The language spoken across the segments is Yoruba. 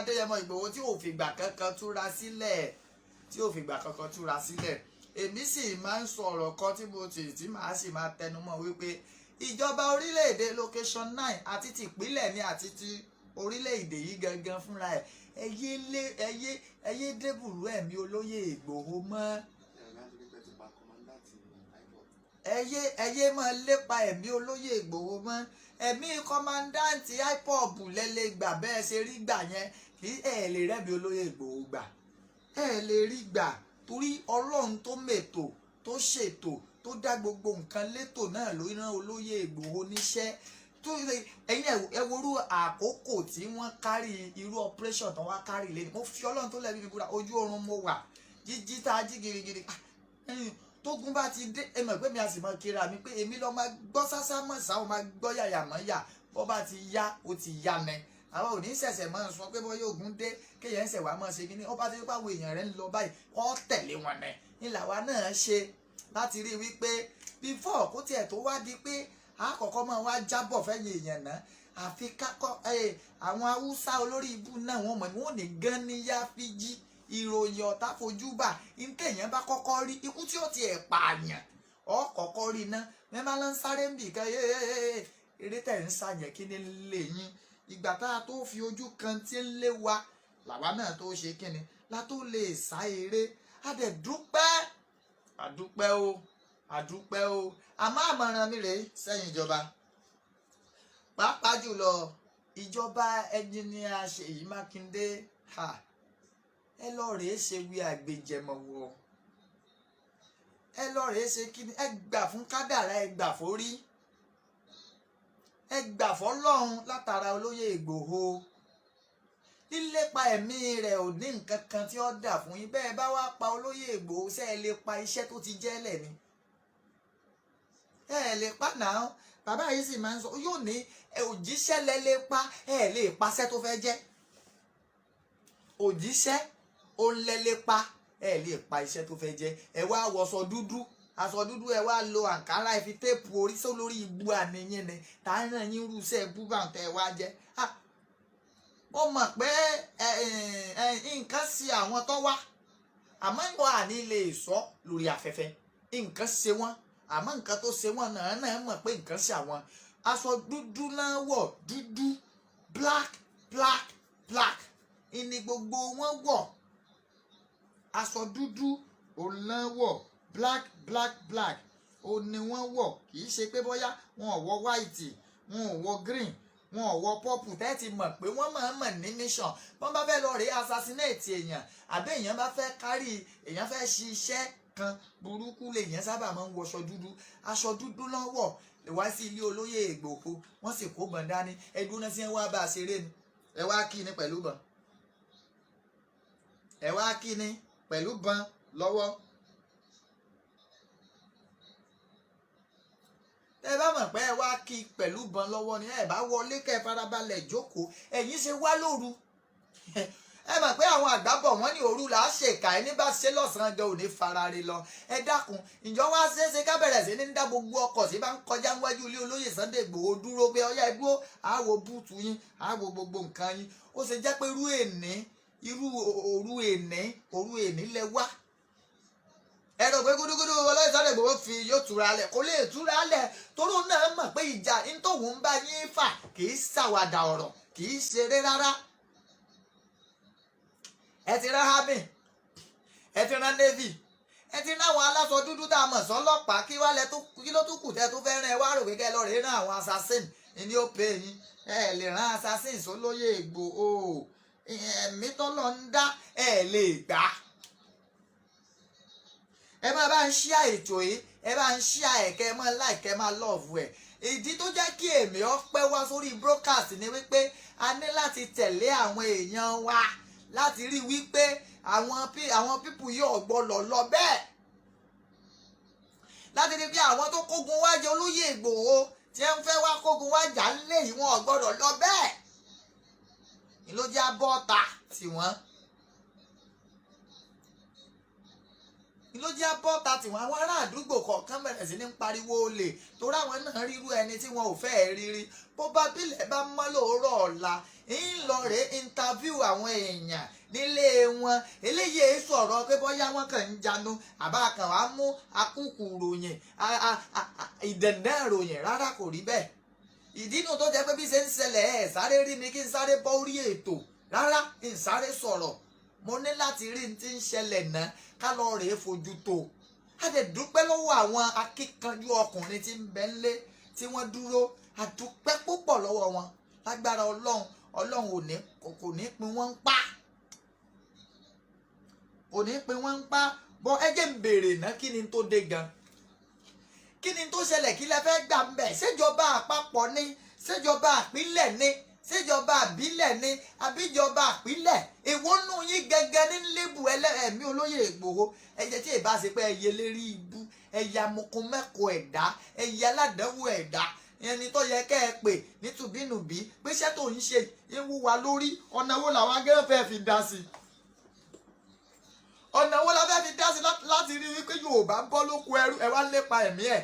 Adéyẹmọ Ìgbòho tí ò fìgbà kankan túra sílẹ̀ èmi sì máa ń sọ ọ̀rọ̀ kan tí màá sì máa tẹnumọ́ wípé ìjọba orílẹ̀-èdè location 9 àti ti ìpínlẹ̀ ní àti ti orílẹ̀-èdè yìí gangan fúnra ẹ̀ ẹyé débùrú ẹ̀mí olóyè Ìgbòho mọ́ ẹyé máa lépa ẹ̀mí olóyè Ìgbòho mọ́ ẹ̀mí kọ́mándàǹtì IPOB lẹ́lẹ́ gbà bẹ́ẹ̀ ṣe rí gbà yẹn kì í lè rẹ́mi olóyè Ìgbòho gbà lè rí gbà torí Ọlọ́run tó mètò tó ṣètò tó dá gbogbo nǹkan létò náà ló rán olóyè Ìgbòho níṣẹ́ tó ẹ̀yin ẹ̀wòrú àkókò tí wọ́n kárí irú operation tán wá kárí lẹ́nu mo fi Ọlọ́run tó lẹ́bi mi búra ojú oorun mo wà jíjí tá a jí girigiri tógun bá ti dé ẹ mọ̀ pé mi a sì mọ̀ kíra mi pé èmi lọ́ọ́ máa gbọ́ sásá mọ̀ sáwọn máa gbọ́ yàyà mọ́ yà bọ́ bá ti yá ó ti yá mẹ́ àwọn òní ṣẹ̀ṣẹ̀ máa ń sọ pé bọ́ yóò gún dé kéèyàn ṣẹ̀ wá máa ṣe kíní ó bá ti rí pé àwọn èèyàn rẹ̀ ń lọ báyìí wọ́n tẹ̀lé wọn nẹ̀ ńlá wa náà ṣe láti rí wípé before kó tiẹ̀ tó wá di pé àkọ́kọ́ máa wá jábọ̀ fẹ́yìn èèyàn náà àfi kákọ́ àwọn haúsá olórí ibú náà wọ́n mọ̀ ní wọ́n ní gan ní yá fi jí ìròyìn ọ̀tá fojú bà nkéèyàn bá kọ́kọ́ rí ikú tí ó tiẹ̀ pààyàn ọ̀kọ̀ọ̀kọ́ rí iná mẹ́bàá ló ń sáré ń bì kan eré tẹ̀ ń sàyẹn kí ni lè yín ìgbà tá a tó fi ojú kan tí ń lé wa làwa náà tó ṣe kí ni la tó lè sá eré a dẹ̀ àdúpẹ́ o àmọ́ àmọ̀ràn mi rèé sẹ́yìn ìjọba pàápàá jùlọ ìjọba ẹnjìníà Ṣèyí Mákindé ẹ lọ rèé ṣe wí àgbèjẹmọ̀wọ̀ ẹ lọ rèé ṣe kí ni ẹ gbà fún kádàrá ẹ gbà forí ẹ gbà fọ́lọ́run látara olóyè Ìgbòho lílépa ẹ̀mí rẹ̀ ò ní nǹkan kan tí ó dà fún yín bẹ́ẹ̀ bá wá pa olóyè Ìgbòho ṣé ẹ lè pa iṣẹ́ tó ti jẹ́lẹ̀ ni ẹ lè pa náà bàbá yìí sì máa ń sọ yóò ní òjíṣẹ́ lẹ lè pa ẹ lè paṣẹ́ tó fẹ́ jẹ́ òjíṣẹ́ òun lẹ lè pa ẹ lè pa iṣẹ́ tó fẹ́ jẹ́ ẹ wá wọṣọ dúdú aṣọ dúdú ẹ wá lo àǹkárá ẹ fi téèpù orí sólórí ibu àníyàn ni táwọn yín rúṣẹ́ búbà tẹ wá jẹ́ ó mọ̀ pé nǹkan sí àwọn tó wá àmọ́ ìwọ àní lè sọ lórí afẹ́fẹ́ nǹkan ṣe wọ́n àmọ́ nǹkan tó ṣe wọ́n náà mọ̀ pé nǹkan ṣe àwọn aṣọ dúdú náà wọ̀ dúdú black ìní gbogbo wọn wọ̀ aṣọ dúdú òun náà wọ̀ black òun ni wọ́n wọ̀ kì í ṣe pé bóyá wọn ò wọ̀ white wọn ò wọ̀ green wọn ò wọ̀ purple tẹ́tí mọ̀ pé wọ́n máa ń mọ̀ ní mission wọ́n bá fẹ́ lọ rèé assassinate èèyàn àbí èèyàn bá fẹ́ kárí èèyàn fẹ́ ṣiṣẹ́ kan burúkú lèèyàn sábà máa ń wọṣọ dúdú aṣọ dúdú náà wọ̀ wá sí ilé olóyè Ìgbòho wọ́n sì kó gbọ̀n dání ẹdún náà sí ẹ wá bá a ṣeré ni ẹ wá kí ni pẹ̀lú bọn ẹ wá kí ni pẹ̀lú bọn lọ́wọ́ ẹ bá mọ̀ pé ẹ wá kí pẹ̀lú bọn lọ́wọ́ ni ẹ bá wọlé kẹ́ ẹ farabalẹ̀ jókòó ẹ̀yin ṣe wá lóru ẹ mọ̀ pé àwọn àgbà bọ̀ wọ́n ní òru là á ṣèkà ẹ ní bá ṣe lọ́sàn-án gan ò ní farare lọ ẹ dákun ìjọ wá ṣeéṣe ká bẹ̀rẹ̀ sí ní dá gbogbo ọkọ̀ tí bá ń kọjá níwájú ilé olóyè Sunday Igboho dúró pé ọyá ẹ dúró àwo búùtù yín àwo gbogbo nǹkan yín ó ṣe jẹ́ pé òru èní lẹ wá ẹ rò pé gúdúgúdú olóyè Sunday Igboho fi yóò túra lẹ̀ kó lè túra lẹ̀ toró náà mọ̀ pé ìjà ntòhún bá yín fà kì í ṣàwàdà ọ̀rọ̀ kì í ṣeré rárá ẹ ti rán army ẹ ti rán navy ẹ ti rán àwọn aláṣọ dúdú tá a mọ̀ sọ́lọ́pàá kí ló tún kù tẹ́ tó fẹ́ rán ẹ wá rò pé kẹ́ ẹ lọ rèé rán àwọn assassin ní ó pè yín ẹ lè rán assassin sólóyè Ìgbòho ẹ̀mí tọ́lọ́ ń dá ẹ lè gbà ẹ máa bá ń ṣíà ètò yìí ẹ bá ń ṣíà ẹ̀kẹ́ ẹ máa láìkẹ́ máa lọ́ọ̀fù ẹ̀ ìdí tó jẹ́ kí èmi ọpẹ́ wá sórí broadcast ni wípé a ní láti tẹ̀lé àwọn èèyàn wa láti rí wípé àwọn pípù yóò gbọ́dọ̀ lọ bẹ́ẹ̀ láti rí bí àwọn tó kógun wájà olóyè Ìgbòho tí ń fẹ́ wá kógun wájà lé yìí wọn gbọ́dọ̀ lọ bẹ́ẹ̀ ni ló jẹ́ abọ́ta tí wọ́n ló jẹ́ bọ́ta tiwọn àwọn ará àdúgbò kọ̀ọ̀kan bẹ̀rẹ̀ sí ní pariwo olè torí àwọn náà rírú ẹni tí wọn ò fẹ́ rírí bó bá bílẹ̀ bá mọ́ lóòrọ̀ ọ̀la ń lọ rèé interview àwọn èèyàn nílé wọn eléyìí sọ̀rọ̀ pé bóyá wọn kàn ń janu àbá kan wàá mú akúkú ròyìn ìdẹ̀ndẹ̀ ròyìn rárá kò rí bẹ́ẹ̀ ìdínú tó jẹ́ pé bí ṣe ń ṣẹlẹ̀ ẹ̀ sáré rí mi kí n sáré bọ́ orí ètò rárá n sáré sọ̀rọ̀ mo ní láti rí n tí ń ṣẹlẹ̀ náà ká lọ rèé fojú tó a lè dúpẹ́ lọ́wọ́ àwọn akíkanjú ọkùnrin tí ń bẹ ńlé tí wọ́n dúró a dúpẹ́ púpọ̀ lọ́wọ́ wọn lágbára ọlọ́run kò ní pin wọ́n ń pa kò ní pin wọ́n ń pa bọ́ ẹ jẹ́ ń béèrè náà kí ni tó dé gan kí ni tó ṣẹlẹ̀ kí lẹ fẹ́ gbà ń bẹ̀ ṣèjọba àpapọ̀ ni ṣèjọba àpínlẹ̀ ni ṣèjọba àbílẹ̀ ni àbíjọba àpínlẹ̀ èwo nù yín gẹ́gẹ́ ní lébù ẹ̀mí olóyè Ìgbòho ẹ̀yẹ tí ìbá ṣe pé ẹ̀yẹ lérí ibú ẹ̀yẹ amukun mẹ́kọ̀ọ́ ẹ̀dá ẹ̀yẹ aládàáwò ẹ̀dá ẹni tó yẹ kẹ́ ẹ pè nítùbínùbí pé iṣẹ́ tó ń ṣe ń wúwa lórí ọ̀nà wo làwọn agẹ́fẹ́ fi dá sí ọ̀nà wo la fẹ́ fi dá sí láti rí wípé Yorùbá bọ́ lóko ẹrú ẹ wá lépa ẹ̀mí ẹ̀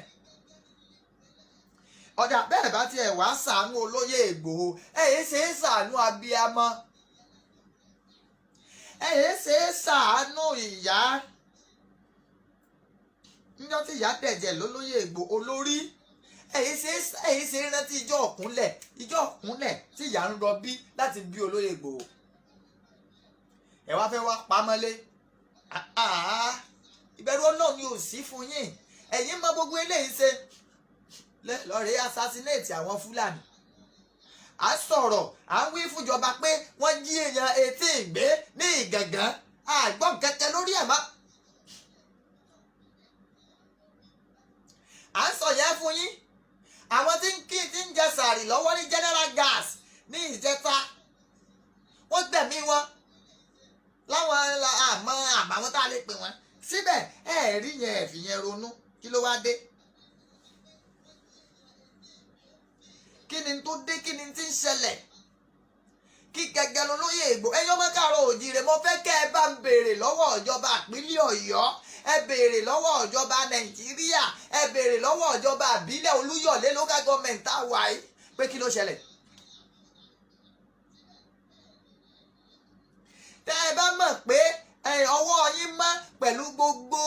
ọjà bẹ́ẹ̀ bá tiẹ̀ wá ṣàánú olóyè Ìgbòho yé ṣe é ṣàánú abiyamọ yé ṣe é ṣàánú ìyá níjọ́ tí ìyá dẹ̀jẹ̀ lólóyè Ìgbòho olórí yé ṣe é rántí ìjọ ọ̀kúnlẹ̀ tí ìyá ń rọbí láti bí olóyè Ìgbòho ẹ wá fẹ́ wá pamọ́lé ìbẹ̀rù Ọlọ́run ni ò sí fún yín ẹ̀yin mọ gbogbo eléyìí ṣe lọ́ọ̀rẹ́ assassinate àwọn Fúlàní à sọ̀rọ̀ à ń wí fúnjọba pé wọ́n jí èèyàn 18 gbé ní Ìgàngán àgbọ̀n kẹ̀kẹ́ lórí ẹ̀ mọ́ à ń sọ yẹn fún yín àwọn tí ń jẹ sàárì lọ́wọ́ ní General Gas ní ìjẹta wọ́n gbẹ̀mí wọn láwọn àmọ́ tá a lè pè wọ́n síbẹ̀ rí yẹn ẹ̀fì yẹn ronú kí ló wá dé. Kí ni tó dé kí ni tí ń ṣẹlẹ̀ kí gẹ́gẹ́ lólóyè Ìgbòho ẹ̀yin ọmọ Káàárọ̀ Oòjíire mo fẹ́ kẹ́ ẹ bá ń béèrè lọ́wọ́ ìjọba ìpínlẹ̀ Ọ̀yọ́ ẹ béèrè lọ́wọ́ ìjọba Nàìjíríà ẹ béèrè lọ́wọ́ ìjọba àbílẹ̀ Olúyọ̀lé local government àwa yìí pé kí ló ṣẹlẹ̀. tẹ́ ẹ bá mọ̀ pé ọwọ́ yín mọ́ pẹ̀lú gbogbo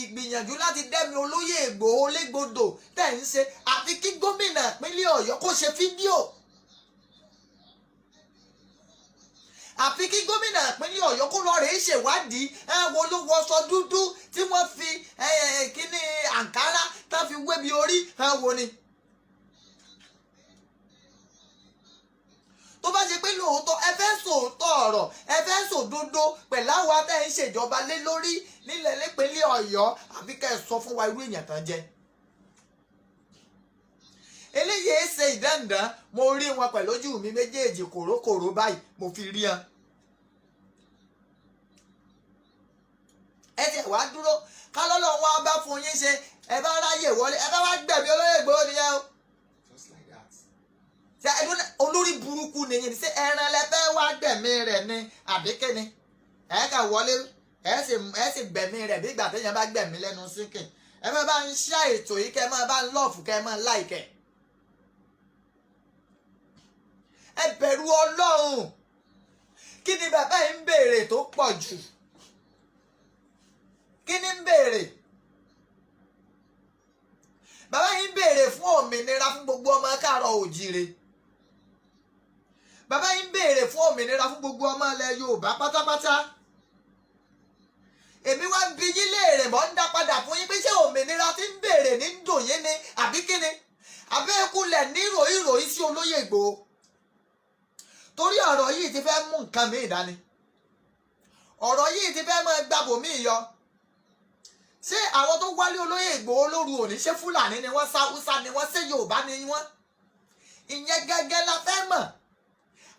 ìgbìyànjú láti dẹ́mi olóyè Ìgbòho légbodò tẹ̀ ń ṣe àfi kí gómìnà ìpínlẹ̀ Ọ̀yọ́ kó ṣe fídíò àfi kí gómìnà ìpínlẹ̀ Ọ̀yọ́ kó lọ rèé ṣèwádìí wo ló wọṣọ dúdú tí wọ́n fi kíní àǹkárá tá fi wébi orí wo ni. tó bá ṣe pé lóòótọ́ ẹ fẹ́ sòótọ́ ọ̀rọ̀ ẹ fẹ́ sòdodo pẹ̀lú àwọn atẹ́ ń ṣèjọba lé lórí nílẹ̀ nípínlẹ̀ Ọ̀yọ́ àfi kẹ́ ẹ sọ fún wa irú èèyàn tán jẹ́. eléyìí ṣe ìdáǹdá mo rí wọn pẹ̀lú ojú mi méjèèjì kòrókòró báyìí mo fi rí wọn. ẹ tẹ̀ wá dúró ká lọ́lọ́ wọn bá fún yín ṣe ẹ bá ráyè wọlé ẹ bá wá gbẹ̀mí olóyè Ìgbòho nìyẹn o. ṣe olórí burúkú nìyẹn ṣé ẹran lẹ fẹ́ wá gbẹ̀mí rẹ̀ ni àbí kíni ẹ kà wọlé ẹ sì gbẹ̀mí rẹ̀ bí ìgbà téèyàn bá gbẹ̀mí lẹ́nu sínkìn ẹ máa bá ń ṣá ètò yìí kẹ́ ẹ máa bá ń lọ́ọ̀fù kẹ́ ẹ máa láìkẹ́. ẹ bẹ̀rù Ọlọ́run kí ni bàbá yìí ń béèrè tó pọ̀ jù kí ni ń béèrè bàbá yìí ń béèrè fún òmìnira fún gbogbo ọmọ Káàárọ̀ Oòjíire bàbá yìí ń béèrè fún òmìnira fún gbogbo ọmọ ilẹ̀ Yorùbá pátápátá èmi wá ń bi yín léèrè mọ́ ń dá padà fún yín pé ṣé òmìnira tí ń béèrè ní dùn yín ni àbí kíni àbẹ́ẹ̀kulẹ̀ ní ìròyìn sí olóyè Ìgbòho torí ọ̀rọ̀ yìí ti fẹ́ mú nǹkan míì dání ọ̀rọ̀ yìí ti fẹ́ máa gbàbò míì yọ ṣé àwọn tó wálé olóyè Ìgbòho lóru òní ṣé Fúlàní ni wọ́n Haúsá ni wọ́n ṣé Yorùbá ni wọ́n ìyẹn gẹ́gẹ́ la fẹ́ mọ̀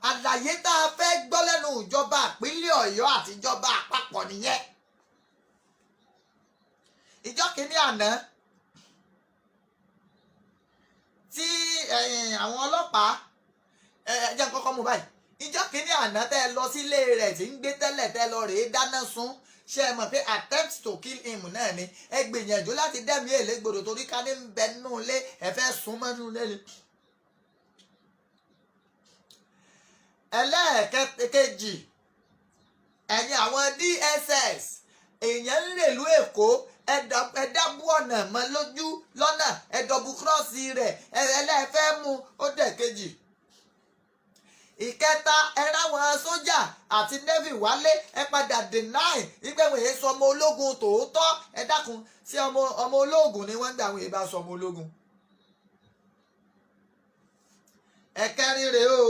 àlàyé tá a fẹ́ gbọ́ lẹ́nu ìjọba ìpínlẹ̀ Ọ̀yọ́ àti ìjọba àpapọ̀ nìyẹn ìjọ kìíní àná tí àwọn ọlọ́pàá jẹ́ kọ́kọ́ mú báyìí ìjọ kìíní àná tẹ́ ẹ lọ sílé rẹ̀ tí ń gbé tẹ́lẹ̀ tẹ́ lọ rèé dáná sun ṣé ẹ mọ̀ pé attempt to kill him náà ni ẹ gbìyànjú láti dẹ́mi èlégbodò torí ká ní bẹ nínú ilé ẹ fẹ́ sún mọ́nú ilé ni. ẹlẹ́ẹ̀kejì ẹ̀yin àwọn DSS èèyàn ń rèlú Èkó ẹ̀dábù ọ̀nà mọ́ lójú lọ́nà ẹ̀dọ̀bù kírọ́ọ̀sì rẹ̀ ẹlẹ́ẹ̀fẹ́ mú ó dẹ̀ kejì. ìkẹta ẹ̀ráwọn sójà àti navy wálé ẹ padà deny wípé wọ́n èé sọ ọmọ ológun tòótọ́ ẹ dákun sí ọmọ ológun ni wọ́n ń gbà wọ́n èé bá sọ ọmọ ológun. ẹ̀kẹrin rèé o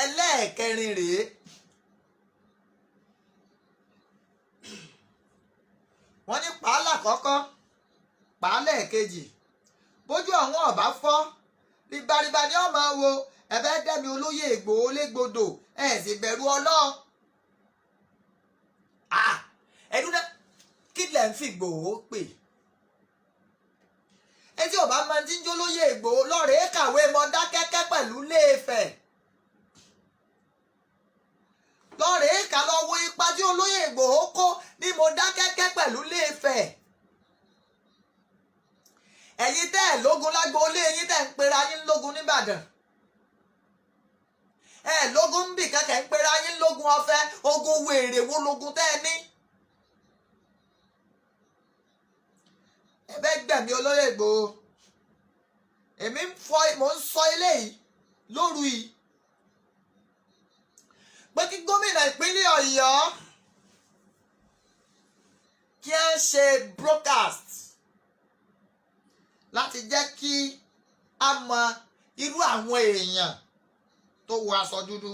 ẹlẹ́ẹ̀kẹrin rèé wọ́n ní pàálà kọ́kọ́ pàálà kejì bójú àwọn ọ̀bá fọ́ ribariba ni ọmọ wo ẹ̀fẹ́ dẹ́mi olóyè Ìgbòho légbodò ẹ̀ sì bẹ̀rù Ọlọ́run. ẹ̀dúnà kí lẹ̀ ń fi Ìgbòho pè etí ọba máa ti ń jó lóyè Ìgbòho lọ́rẹ̀ẹ́ kàwé Mọdákẹ́kẹ́ pẹ̀lú Ilé-Ifẹ̀ lọ́rẹ̀ẹ́ kà lọ wo ipa tí olóyè Ìgbòho kó ní Mọdákẹ́kẹ́ pẹ̀lú Ilé-Ifẹ̀. ẹ̀yin tẹ́ ẹ̀ lógun lágboolé yín tẹ́ ń pera yín lógun nìbàdàn ẹ̀ lógun ń bì kẹ́kẹ́ ń pera yín lógun ọ̀fẹ́ ogun wèrè wo lógun tẹ́ ẹ ní. ẹ bẹ́ gbẹ̀mí olóyè Ìgbòho èmi mò ń sọ eléyìí lóru yìí pé kí gómìnà ìpínlẹ̀ Ọ̀yọ́ kí ẹ ṣe broadcast láti jẹ́ kí a mọ irú àwọn èèyàn tó wọ aṣọ dúdú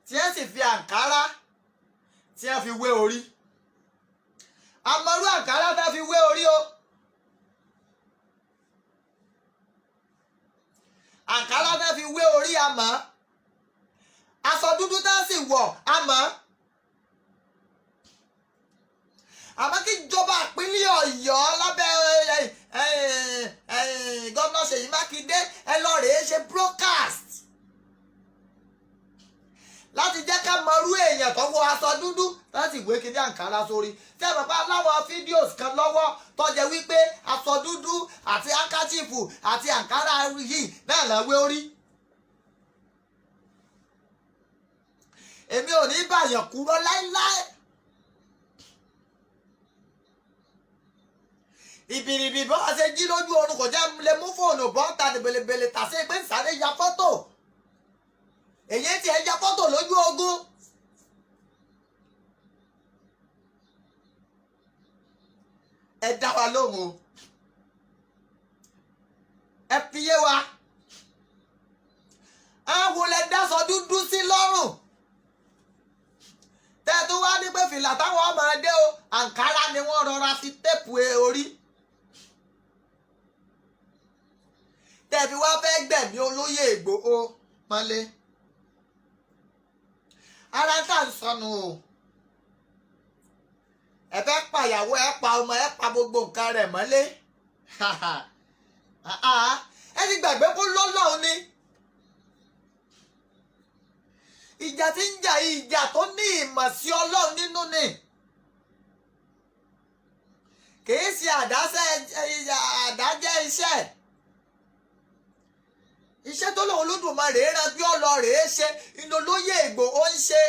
tí ẹ sì fi àǹkárá tí ẹ fi wé orí àmọ́rú àǹkárá tá fi wé orí o àǹkárá tá fi wé orí àmọ́ aṣọ dúdú tá sì wọ̀ àmọ́ kí ìjọba ìpínlẹ̀ Ọ̀yọ́ lábẹ́ gómìnà Ṣèyí Mákindé ẹ lọ rèé ṣe broadcast láti jẹ́ ká mọrú èèyàn tó wọ aṣọ dúdú láti ìwé kíní àǹkárá sórí tí ẹ bàbá láwọn fídíòs kan lọ́wọ́ tó jẹ́ wípé aṣọ dúdú àti hankachifu àti àǹkárá yìí náà lọ́wọ́ orí. èmi ò ní bàyàn kúrò láíláí. ìbìrìbì bọ́ àṣẹ jí lójú oorun kò jẹ́ lè mú fóònù bọ́ta ní belebele tàṣe pé sáré ya fọ́tò èyí tí ẹ ya fọ́tò lójú ogun. ẹ dá wa lóhùn o ẹ fi yé wa àwọn lè dáṣọ dúdú sí lọ́rùn tẹ́tù wá ní pé fìlà táwọn ọmọ ẹdẹ o àǹkárá ni wọ́n rọra fi téèpù orí tẹ́ẹ̀fì wá fẹ́ gbẹ̀mí olóyè Ìgbòho mọ́lé ara tá à ń sọnù o ẹ fẹ́ pàyàwó ẹ pa ọmọ ẹ pa gbogbo nǹkan rẹ̀ mọ́lé ẹ ti gbàgbé kó lọ́lọ́run ni ìjà tí ń jà ìjà tó ní ìmọ̀ sí Ọlọ́run nínú ni kìí ṣe àdájẹ́ iṣẹ́ tó lòun Olódùmarè rán bí ọlọ́rẹ̀ ṣe inú olóyè Ìgbòho ń ṣe.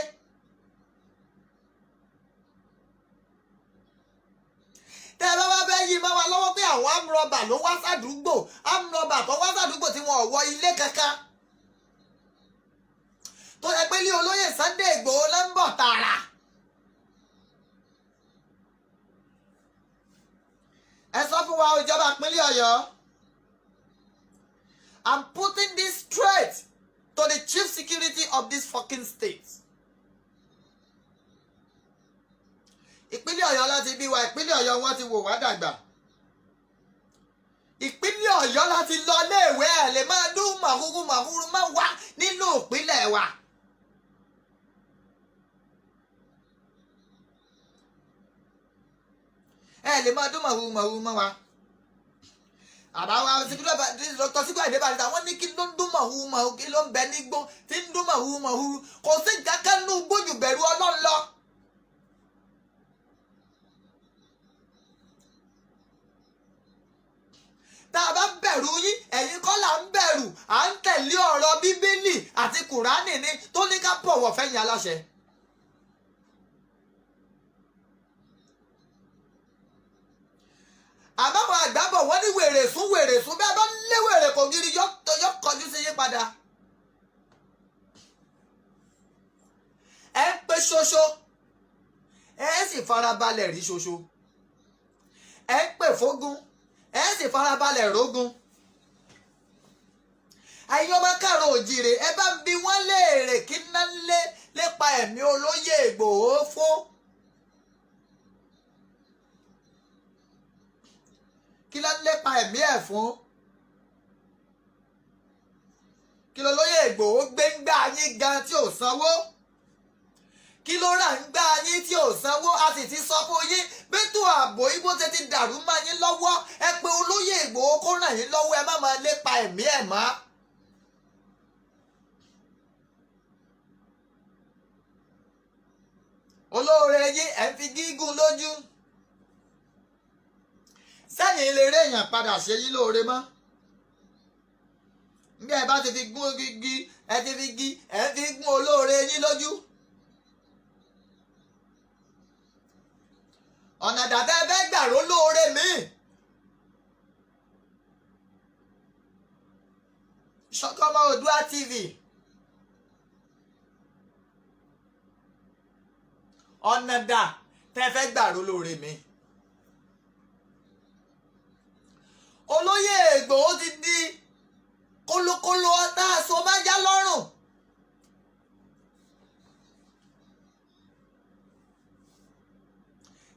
tẹ́ ẹ bá wá fẹ́ yí máa wá lọ́wọ́ pé àwọn amúrọ̀bà ló wá sádùúgbò amúrọ̀bà tó wá sádùúgbò tí wọn ò wọ ilé kankan tó yẹ pé ní olóyè Sunday Ìgbòho ló ń bọ̀ tààrà. ẹ sọ fún wa ìjọba ìpínlẹ̀ Ọ̀yọ́. I'm putting this straight to the chief security of this fucking state. ìpínlẹ̀ Ọ̀yọ́ láti bí wa ìpínlẹ̀ Ọ̀yọ́ wọ́n ti wò wá dàgbà. ìpínlẹ̀ Ọ̀yọ́ láti lọ léèwé ẹ̀ lè máa dún màkúrú máa wá nínú ìpínlẹ̀ wa. ẹ lè máa dún màkúrú máa wá. àbáwá dr Síkírù Àyìndé Barrister wọ́n ní kí ló ń dún mọ̀húmọ̀hú kí ló ń bẹ nígbó tí ń dún mọ̀húmọ̀hú kò sí kankan nú gbójú bẹ̀rù Ọlọ́run lọ. tá a bá bẹ̀rù yín ẹ̀yin kọ́ là ń bẹ̀rù à ń tẹ̀lé ọ̀rọ̀ bíbélì àti kùránì ni tó ní ká bọ̀wọ̀ fẹ́yìn aláṣẹ. àbáwọn àgbàbọ̀ wọ́n ní wèrè sún bẹ́ẹ̀ bá lé wèrè kò gírí yọ kọjú sí yín padà. ẹ ń pe ṣoṣo ẹ sì farabalẹ̀ rí ṣoṣo ẹ ń pè fógun ẹ sì farabalẹ̀ rógun. ẹ̀yin ọmọ káàrọ̀ òjìrè ẹ bá ń bi wọ́n léèrè kí ná lépa ẹ̀mí olóyè Ìgbòho fún. kí ló ń lépa ẹ̀mí ẹ̀ fún? kí ló lóyè Ìgbòho gbé ń gbá yín gan tí ò sanwó? kí ló rà ń gbá yín tí ò sanwó? a sì ti sọ fún yín bẹ́tù ààbò ibo tẹ ti dàrú mọ́ yín lọ́wọ́ ẹ pé olóyè Ìgbòho kó ràn yín lọ́wọ́ ẹ má máa lépa ẹ̀mí ẹ̀ mọ́. olóore yín ẹ̀ ń fi gígùn lójú sẹ́yìn lè rí èèyàn padà ṣe yín lóore mọ́. bí ẹ bá ti fi gún igi ẹ ti fi gi ẹ fi gún olóore yín lójú. ọ̀nà dàbẹ́ fẹ́ gbàrú lóore míì. Ṣọ̀kọ́mọ Oòduà TV. ọ̀nà dà tẹ́ fẹ́ gbàrú lóore míì. olóyè Ìgbòho ti di kólókóló ọ̀tá aṣọ májá lọ́rùn.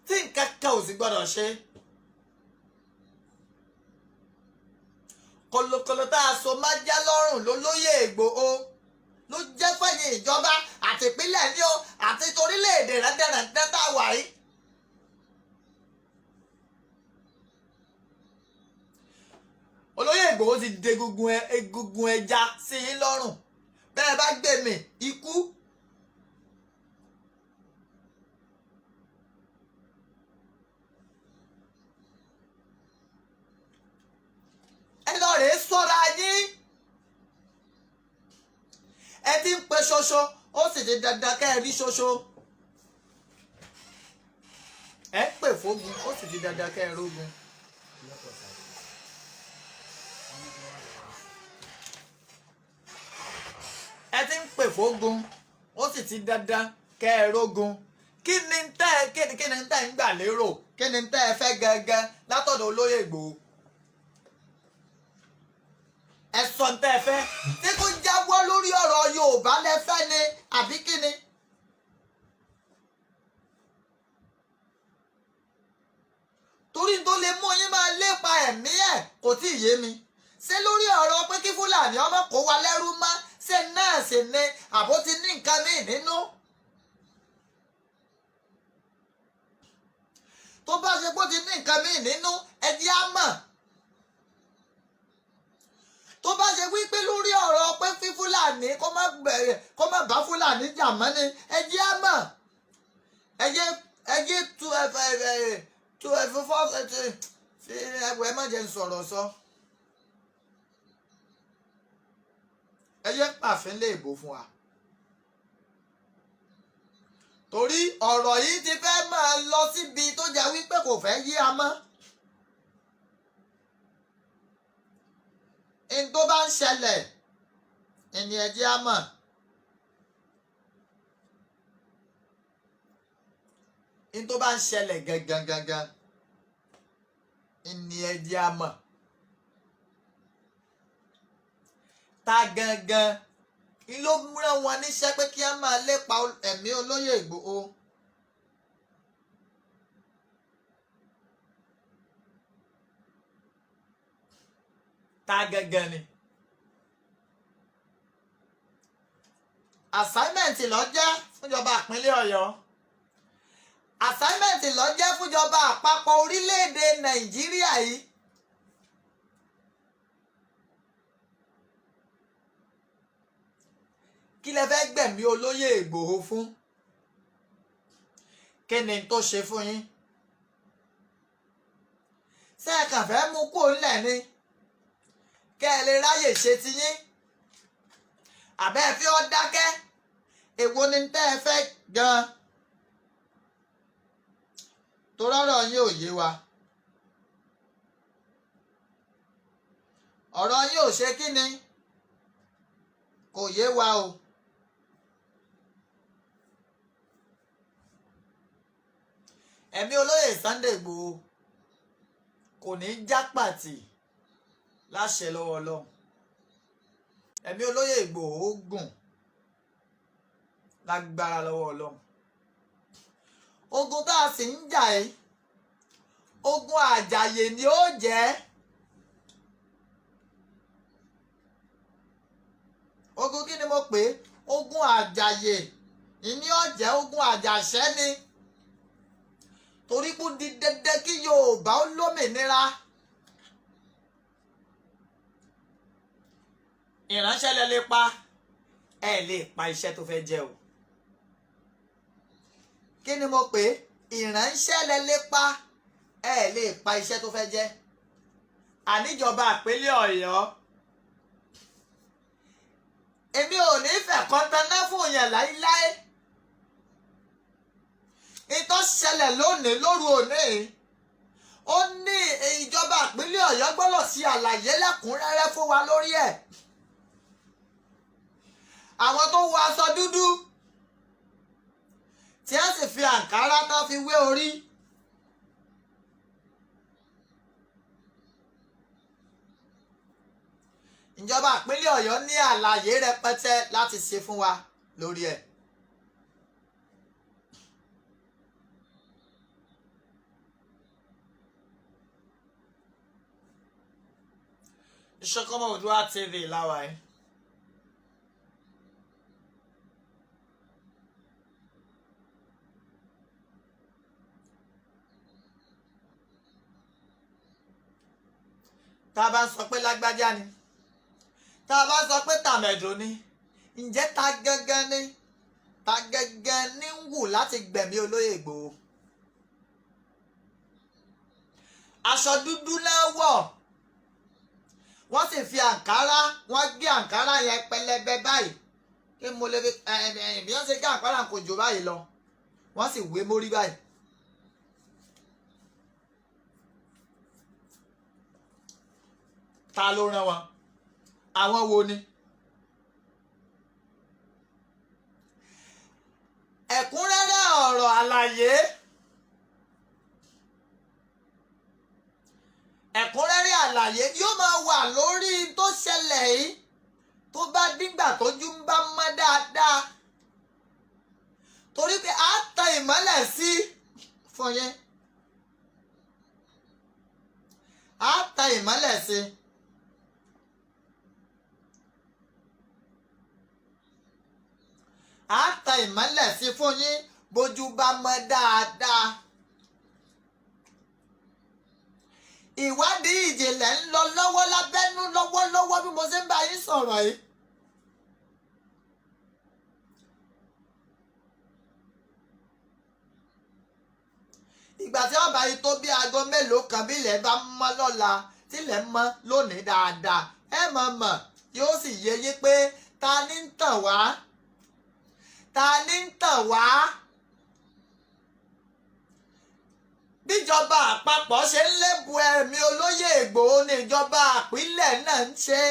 tí nǹkan kan ò sì gbọ́dọ̀ ṣe. kólókóló tá aṣọ májá lọ́rùn lólóyè Ìgbòho ló jẹ́ fẹ̀yìn ìjọba àti ìpínlẹ̀ ní o àti torílẹ̀-èdè rẹ́dẹ̀rẹ̀dẹ́ tá a wà yìí. olóyè Ìgbòho ti de egungun ẹja sí yín lọ́rùn bẹ́ẹ̀ bá gbé mi ikú. ẹ lọ rèé sọ́ra yín ẹ ti ń pe ṣoṣo ó sì ti dandan kẹ́ ẹ rí ṣoṣo ẹ ń pè fógun ó sì ti dandan kẹ́ ẹ rógun. ẹ ti ń pè fógun ó sì ti dandan kẹ́ ẹ rógun. kí ni tẹ́ ń gbà lérò kí ni tẹ́ ẹ fẹ́ gangan látọ̀dọ̀ olóyè Ìgbòho. ẹ sọ tẹ́ ẹ fẹ́ tí kò jáwọ́ lórí ọ̀rọ̀ Yorùbá lẹ́fẹ́ ni àbí kí ni. torí tó lè mú yín máa lépa ẹ̀mí ẹ̀ kò tí ì yé mi. ṣé lórí ọ̀rọ̀ pé kí Fúlàní ọmọ kó wa lẹ́rú mọ́ ṣé náà sì ni àbó ti ní nǹkan míì nínú. tó bá ṣe pé ó ti ní nǹkan míì nínú ẹ jẹ́ á mọ̀. tó bá ṣe wípé lórí ọ̀rọ̀ pé fí Fúlàní kó má bá Fúlàní jà mọ́ ni ẹ jẹ́ á mọ̀. ẹ jẹ́ tu ẹ̀fọ́ fi ẹgbẹ́ má jẹ́ sọ̀rọ̀ sọ. ẹ jẹ́ pàfin lè bò fún wa. torí ọ̀rọ̀ yìí ti fẹ́ máa lọ síbi tó jẹ́ wípé kò fẹ́ yí a mọ́. n tó bá ń ṣẹlẹ̀ ẹni ẹ jẹ́ á mọ̀. n tó bá ń ṣẹlẹ̀ gangan ẹni ẹ jẹ́ á mọ̀. ta gangan ló rán wọn níṣẹ́ pé kí á máa lépa ẹ̀mí olóyè Ìgbòho. ta gangan ni. assignment ló jẹ́ fúnjọba ìpínlẹ̀ Ọ̀yọ́. assignment ló jẹ́ fúnjọba àpapọ̀ orílẹ̀-èdè Nàìjíríà yìí. kí lẹ fẹ́ gbẹ̀mí olóyè Ìgbòho fún? Kí ni tó ṣe fún yín? Ṣé ẹ kàn fẹ́ mú kó ńlẹ̀ ni kẹ́ ẹ lè ráyè ṣe ti yín? Àbẹ́ ẹ fi ọ́ dákẹ́? Èwo ni tẹ́ ẹ fẹ́ gan-an? Torọ́rọ̀ yín ò yé wa. Ọ̀rọ̀ yín ò ṣe kí ni? Kò yé wa o. Ẹ̀mí olóyè Sunday Ìgbòho kò ní jápàtì láṣẹ lọ́wọ́ Ọlọ́run. Ẹ̀mí olóyè Ìgbòho gùn lágbára lọ́wọ́ Ọlọ́run. Ogun tá a sì ń jà yìí, ogun àjàyè ni ó jẹ́. Ogun kí ni mo pè é? Ogun àjàyè ìní ó jẹ́, ogun àjàṣẹ́ ni. Torí kú di dandan kí Yorùbá ó lómìnira. Ìránṣẹ́ lẹ lè pa, ẹ lè pa iṣẹ́ tó fẹ́ jẹ o. Kí ni mo pè é? Ìránṣẹ́ lẹ lè pa, ẹ lè pa iṣẹ́ tó fẹ́ jẹ. Àníjọba ìpínlẹ̀ Ọ̀yọ́, èmi ò ní fẹ́ kọ́ńtánná fún yẹn láíláí. Ìtọ́ ṣẹlẹ̀ lónìí lóru òní, ó ní ìjọba ìpínlẹ̀ Ọ̀yọ́ gbọ́dọ̀ sí àlàyé lẹ́kùnrẹ́rẹ́ fún wa lórí ẹ̀. Àwọn tó wọ aṣọ dúdú tí a sì fi àǹkárá tán fi wé orí. Ìjọba ìpínlẹ̀ Ọ̀yọ́ ní àlàyé rẹpẹtẹ láti ṣe fún wa lórí ẹ̀. Ìṣọ̀kan Oòduà TV láwa yìí. Tá a bá sọ pé lágbájá ni, tá a bá sọ pé tàmẹ̀dò ni, ǹjẹ́ ta gangan ni? Ta gangan ní ń wù láti gbẹ̀mí olóyè Ìgbòho? Aṣọ dúdú náà wọ̀, wọ́n sì fi àǹkárá, wọ́n gbé àǹkárá yẹn pẹlẹbẹ báyìí. Kí mo lè fi bí wọ́n ṣe gé àǹkárá kò jò báyìí lọ, wọ́n sì wé mórí báyìí. Ta ló rán wọn? Àwọn wo ni? Ẹ̀kúnrẹ́rẹ́ ọ̀rọ̀ àlàyé, ẹ̀kúnrẹ́rẹ́ àlàyé yóò máa wà lórí tó ṣẹlẹ̀ yìí tó bá dìgbà tójú ń bá mọ́ dáadáa. Torí pé a tan ìmọ́lẹ̀ sí fún yẹn. A tan ìmọ́lẹ̀ sí. A tan ìmọ́lẹ̀ sí fún yín bójú bá mọ́ dáadáa. Ìwádìí ìjìnlẹ̀ ń lọ lọ́wọ́ lábẹ́nú lọ́wọ́lọ́wọ́ bí mo ṣe ń bá yín sọ̀rọ̀ yìí. Ìgbà tí wọ́n bá yí tó bí aago mélòó kan bí ilẹ̀ bá mọ́ lọ́la tí ilẹ̀ mọ́ lónìí dáadáa, ẹ mọ̀ yóò sì yé yín pé ta ni ń tàn wá. Ta ni ń tàn wá? Bíjọba àpapọ̀ ṣe ń lébu ẹ̀mí olóyè Ìgbòho ní ìjọba ìpínlẹ̀ náà ń ṣe.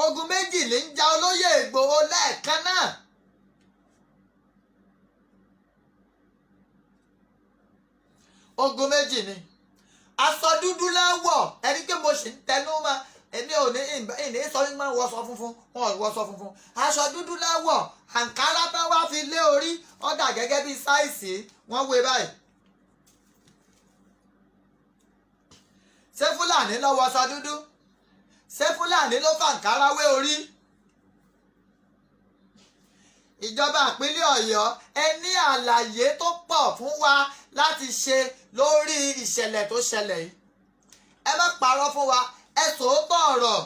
Ogun méjì ní ń ja olóyè Ìgbòho lẹ́ẹ̀kan náà. Ogun méjì ni. Aṣọ dúdú láwọ̀, ẹni pé mo sì ń tẹnu mọ́. Èmi ò ní ìní sọ wípé máa wọṣọ funfun, wọn ò wọṣọ funfun. Aṣọ dúdú láwọ̀, àǹkárá tán wá fi lé orí, ó dà gẹ́gẹ́ bí sáìsì, wọ́n wé báyìí. Ṣé Fúlàní ló wọṣọ dúdú? Ṣé Fúlàní ló fàǹkárá wé orí? Ìjọba ìpínlẹ̀ Ọ̀yọ́ ẹ ní àlàyé tó pọ̀ fún wa láti ṣe lórí ìṣẹ̀lẹ̀ tó ṣẹlẹ̀ yìí. Ẹ má parọ́ fún wa, ẹ sòótọ́ ọ̀rọ̀.